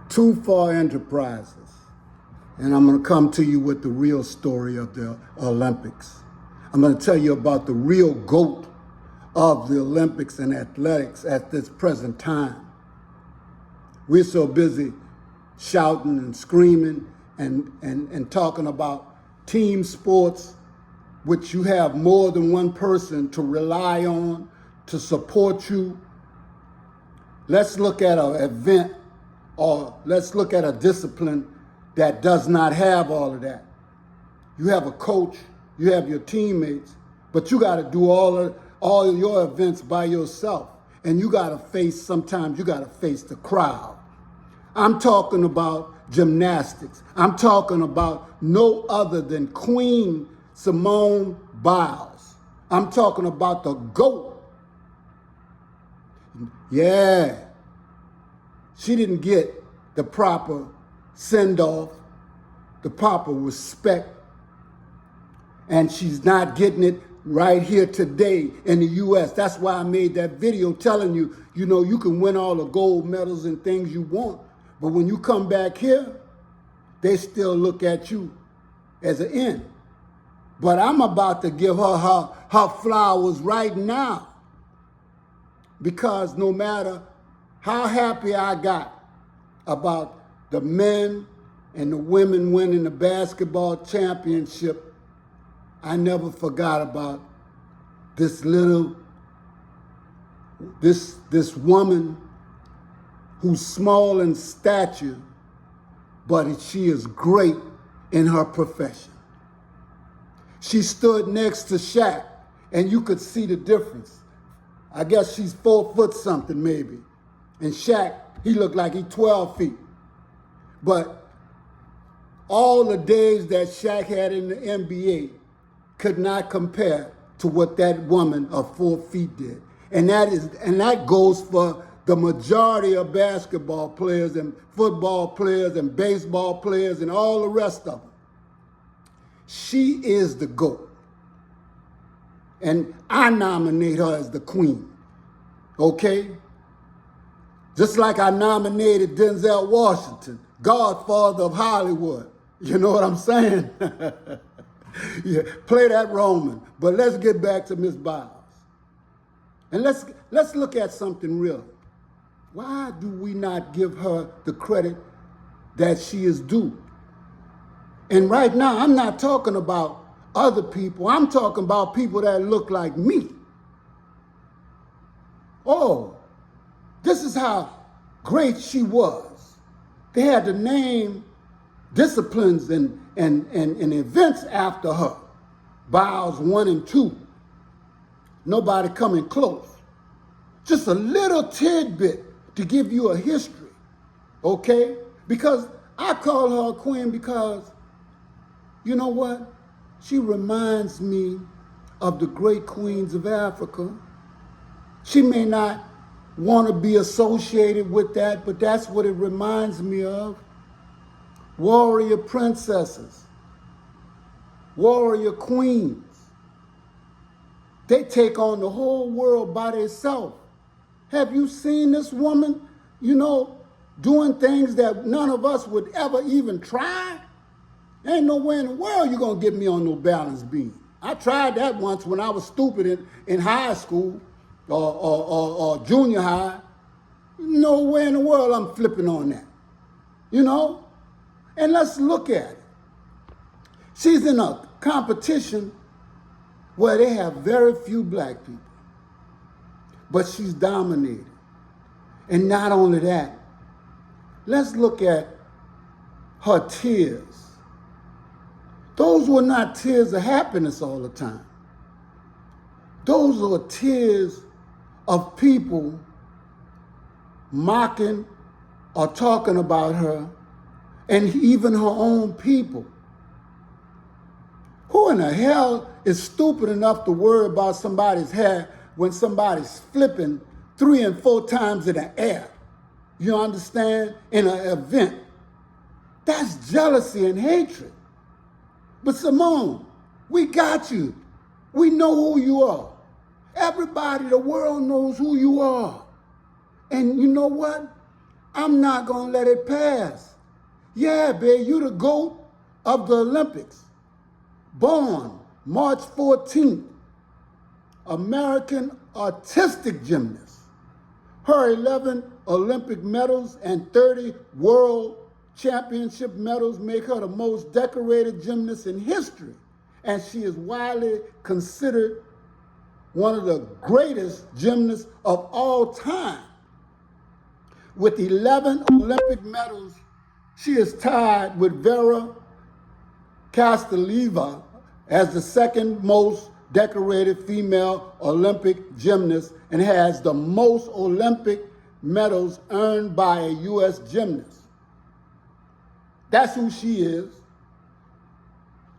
Too Far Enterprises. And I'm going to come to you with the real story of the Olympics. I'm going to tell you about the real GOAT of the Olympics and athletics at this present time. We're so busy shouting and screaming and talking about team sports, which you have more than one person to rely on to support you. Let's look at an event, or let's look at a discipline that does not have all of that. You have a coach, you have your teammates, but you got to do all of your events by yourself. And you got to sometimes you got to face the crowd. I'm talking about gymnastics. I'm talking about no other than Queen Simone Biles. I'm talking about the GOAT. Yeah. She didn't get the proper send-off, the proper respect, and she's not getting it right here today in the U.S. That's why I made that video telling you, you can win all the gold medals and things you want, but when you come back here, they still look at you as an end. But I'm about to give her flowers right now, because no matter how happy I got about the men and the women winning the basketball championship, I never forgot about this woman who's small in stature, but she is great in her profession. She stood next to Shaq, and you could see the difference. I guess she's 4 foot something maybe. And Shaq, he looked like he's 12 feet. But all the days that Shaq had in the NBA could not compare to what that woman of 4 feet did. And that goes for the majority of basketball players and football players and baseball players and all the rest of them. She is the GOAT. And I nominate her as the queen. Okay? Just like I nominated Denzel Washington, Godfather of Hollywood. You know what I'm saying? Yeah, play that Roman. But let's get back to Miss Biles. And let's look at something real. Why do we not give her the credit that she is due? And right now, I'm not talking about other people. I'm talking about people that look like me. Oh, this is how great she was. They had to name disciplines and events after her. Biles 1 and 2. Nobody coming close. Just a little tidbit to give you a history, okay? Because I call her a queen because, you know what? She reminds me of the great queens of Africa. She may not want to be associated with that, but that's what it reminds me of. Warrior princesses, warrior queens. They take on the whole world by themselves. Have you seen this woman, doing things that none of us would ever even try? Ain't nowhere in the world you're going to get me on no balance beam. I tried that once when I was stupid in high school or junior high. Nowhere in the world I'm flipping on that. And let's look at it. She's in a competition where they have very few black people. But she's dominated. And not only that, let's look at her tears. Those were not tears of happiness all the time. Those were tears of people mocking or talking about her, and even her own people. Who in the hell is stupid enough to worry about somebody's hair when somebody's flipping 3 and 4 times in the air? You understand? In an event. That's jealousy and hatred. But Simone, we got you. We know who you are. Everybody, the world knows who you are. And you know what? I'm not going to let it pass. Yeah, babe, you the GOAT of the Olympics. Born March 14th, American artistic gymnast. Her 11 Olympic medals and 30 world championship medals make her the most decorated gymnast in history. And she is widely considered one of the greatest gymnasts of all time. With 11 Olympic medals, she is tied with Vera Castellieva as the second most decorated female Olympic gymnast and has the most Olympic medals earned by a U.S. gymnast. That's who she is.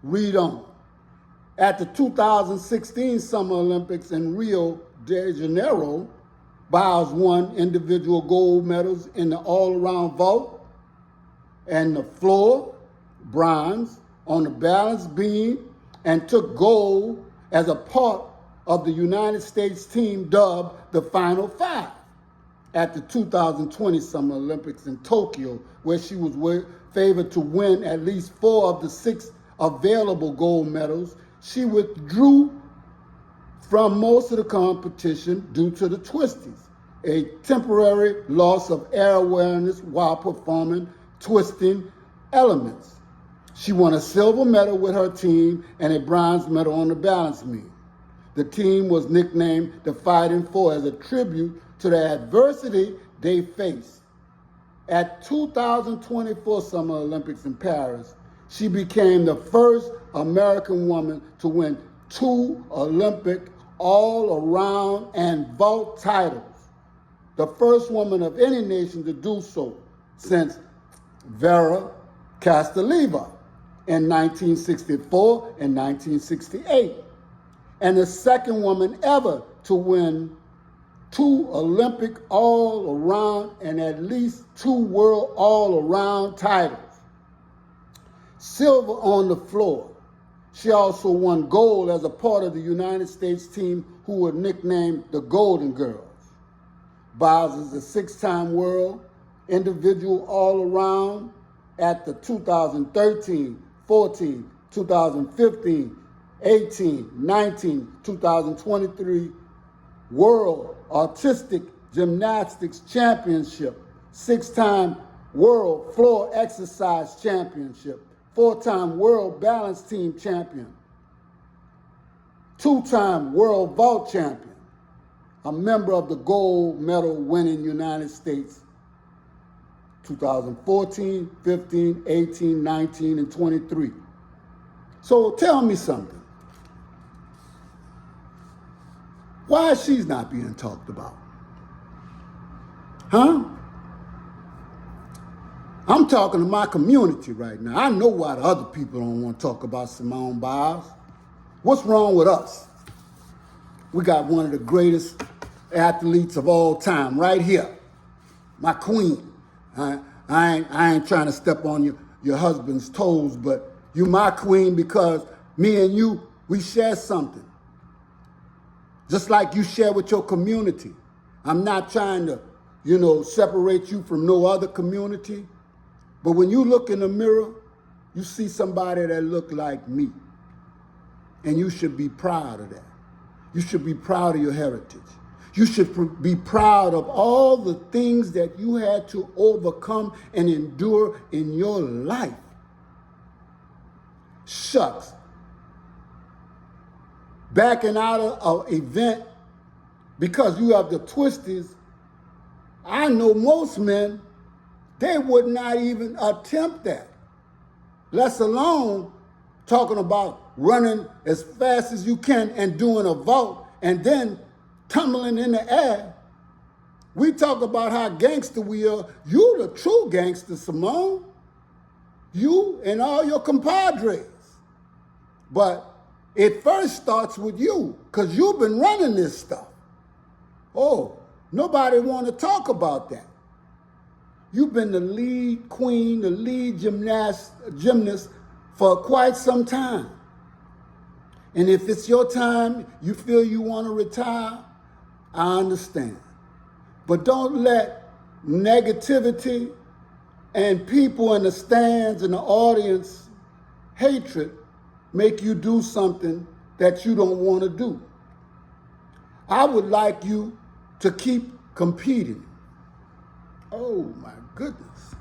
Read on. At the 2016 Summer Olympics in Rio de Janeiro, Biles won individual gold medals in the all-around vault and the floor, bronze, on the balance beam, and took gold as a part of the United States team dubbed the Final Five at the 2020 Summer Olympics in Tokyo, where she was favored to win at least 4 of the 6 available gold medals. She withdrew from most of the competition due to the twisties, a temporary loss of air awareness while performing twisting elements. She won a silver medal with her team and a bronze medal on the balance beam. The team was nicknamed the Fighting Four as a tribute to the adversity they faced. At 2024 Summer Olympics in Paris, she became the first American woman to win 2 Olympic all-around and vault titles, the first woman of any nation to do so since Vera Castellieva in 1964 and 1968, and the second woman ever to win 2 Olympic all-around and at least 2 world all-around titles. Silver on the floor. She also won gold as a part of the United States team who were nicknamed the Golden Girls. Biles is a 6-time world individual all-around at the 2013, 14, 2015, 18, 19, 2023 World Artistic Gymnastics Championship, 6-time World Floor Exercise Championship, 4-time World Balance Team Champion, 2-time World Vault Champion, a member of the gold medal winning United States 2014, 15, 18, 19, and 23. So tell me something. Why is she not being talked about? Huh? I'm talking to my community right now. I know why the other people don't want to talk about Simone Biles. What's wrong with us? We got one of the greatest athletes of all time right here, my queen. I ain't trying to step on your husband's toes, but you my queen because me and you, we share something. Just like you share with your community. I'm not trying to, separate you from no other community. But when you look in the mirror, you see somebody that look like me. And you should be proud of that. You should be proud of your heritage. You should be proud of all the things that you had to overcome and endure in your life. Shucks. Backing out of an event because you have the twisties, I know most men, they would not even attempt that, let alone talking about running as fast as you can and doing a vault and then tumbling in the air. We talk about how gangster we are. You the true gangster, Simone. You and all your compadres. But it first starts with you, because you've been running this stuff. Oh, nobody want to talk about that. You've been the lead queen, the lead gymnast for quite some time. And if it's your time, you feel you want to retire, I understand. But don't let negativity and people in the stands and the audience hatred make you do something that you don't want to do. I would like you to keep competing. Oh my goodness.